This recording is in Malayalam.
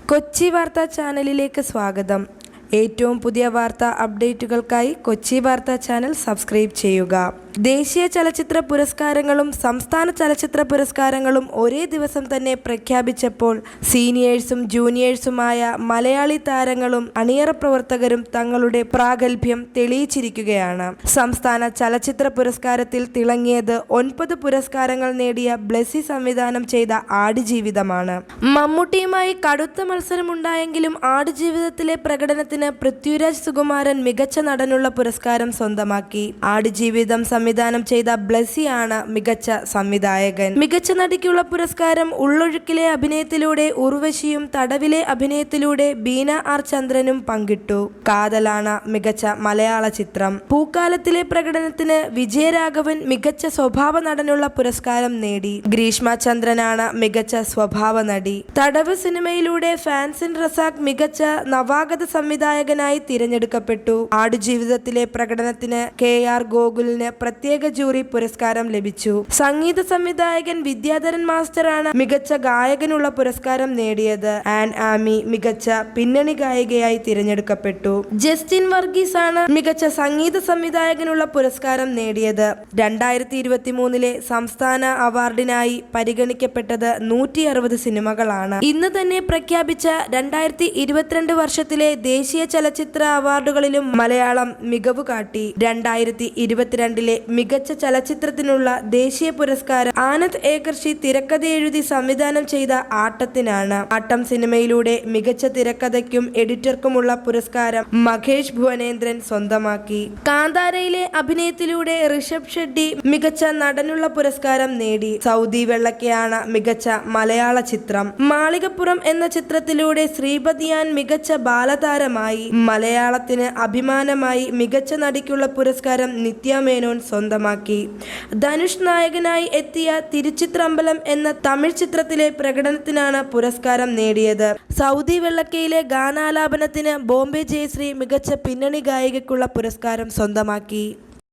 കൊച്ചി വാർത്താ ചാനലിലേക്ക് സ്വാഗതം. ഏറ്റവും പുതിയ വാർത്താ അപ്ഡേറ്റുകൾക്കായി കൊച്ചി വാർത്താ ചാനൽ സബ്സ്ക്രൈബ് ചെയ്യുക. ദേശീയ ചലച്ചിത്ര പുരസ്കാരങ്ങളും സംസ്ഥാന ചലച്ചിത്ര പുരസ്കാരങ്ങളും ഒരേ ദിവസം തന്നെ പ്രഖ്യാപിച്ചപ്പോൾ സീനിയേഴ്സും ജൂനിയേഴ്സുമായ മലയാളി താരങ്ങളും അണിയറ പ്രവർത്തകരും തങ്ങളുടെ പ്രാഗൽഭ്യം തെളിയിച്ചിരിക്കുകയാണ്. സംസ്ഥാന ചലച്ചിത്ര പുരസ്കാരത്തിൽ തിളങ്ങിയത് 9 പുരസ്കാരങ്ങൾ നേടിയ ബ്ലെസി സംവിധാനം ചെയ്ത ആടുജീവിതമാണ്. മമ്മൂട്ടിയുമായി കടുത്ത മത്സരമുണ്ടായെങ്കിലും ആടുജീവിതത്തിലെ പ്രകടനത്തിന് പൃഥ്വിരാജ് സുകുമാരൻ മികച്ച നടനുള്ള പുരസ്കാരം സ്വന്തമാക്കി. ആടുജീവിതം സംവിധാനം ചെയ്ത ബ്ലെസിയാണ് മികച്ച സംവിധായകൻ. മികച്ച നടിക്കുള്ള പുരസ്കാരം ഉള്ളൊഴുക്കിലെ അഭിനയത്തിലൂടെ ഉർവശിയും തടവിലെ അഭിനയത്തിലൂടെ ബീന ആർ ചന്ദ്രനും പങ്കിട്ടു. കാതലാണ് മികച്ച മലയാള ചിത്രം. പൂക്കാലത്തിലെ പ്രകടനത്തിന് വിജയരാഘവൻ മികച്ച സ്വഭാവ നടനുള്ള പുരസ്കാരം നേടി. ഗ്രീഷ്മ ചന്ദ്രനാണ് മികച്ച സ്വഭാവ നടി. തടവ് സിനിമയിലൂടെ ഫാൻസിൻ റസാഖ് മികച്ച നവാഗത സംവിധായകനായി തിരഞ്ഞെടുക്കപ്പെട്ടു. ആടുജീവിതത്തിലെ പ്രകടനത്തിന് KR ഗോകുലിന് പ്രത്യേക ജൂറി പുരസ്കാരം ലഭിച്ചു. സംഗീത സംവിധായകൻ വിദ്യാധരൻ മാസ്റ്ററാണ് മികച്ച ഗായകനുള്ള പുരസ്കാരം നേടിയത്. ആൻ ആമി മികച്ച പിന്നണി ഗായികയായി തിരഞ്ഞെടുക്കപ്പെട്ടു. ജസ്റ്റിൻ വർഗീസ് ആണ് മികച്ച സംഗീത സംവിധായകനുള്ള പുരസ്കാരം നേടിയത്. 2023 സംസ്ഥാന അവാർഡിനായി പരിഗണിക്കപ്പെട്ടത് 160 സിനിമകളാണ്. ഇന്ന് തന്നെ പ്രഖ്യാപിച്ച 2022 വർഷത്തിലെ ദേശീയ ചലച്ചിത്ര അവാർഡുകളിലും മലയാളം മികവ് കാട്ടി. 2022 മികച്ച ചലച്ചിത്രത്തിനുള്ള ദേശീയ പുരസ്കാരം ആനന്ദ് ഏകർഷി തിരക്കഥ എഴുതി സംവിധാനം ചെയ്ത ആട്ടത്തിനാണ്. ആട്ടം സിനിമയിലൂടെ മികച്ച തിരക്കഥയ്ക്കും എഡിറ്റർക്കുമുള്ള പുരസ്കാരം മഹേഷ് ഭുവനേന്ദ്രൻ സ്വന്തമാക്കി. കാന്താരയിലെ അഭിനയത്തിലൂടെ ഋഷഭ് ഷെട്ടി മികച്ച നടനുള്ള പുരസ്കാരം നേടി. സൗദി വെള്ളക്കയാണ് മികച്ച മലയാള ചിത്രം. മാളികപ്പുറം എന്ന ചിത്രത്തിലൂടെ ശ്രീപതിയാൻ മികച്ച ബാലതാരമായി. മലയാളത്തിന് അഭിമാനമായി മികച്ച നടിക്കുള്ള പുരസ്കാരം നിത്യ മേനോൻ സ്വന്തമാക്കി. ധനുഷ് നായകനായി എത്തിയ തിരുച്ചിത്രമ്പലം എന്ന തമിഴ് ചിത്രത്തിലെ പ്രകടനത്തിനാണ് പുരസ്കാരം നേടിയത്. സൗദി വെള്ളക്കയിലെ ഗാനാലാപനത്തിന് ബോംബെ ജയശ്രീ മികച്ച പിന്നണി ഗായികയ്ക്കുള്ള പുരസ്കാരം സ്വന്തമാക്കി.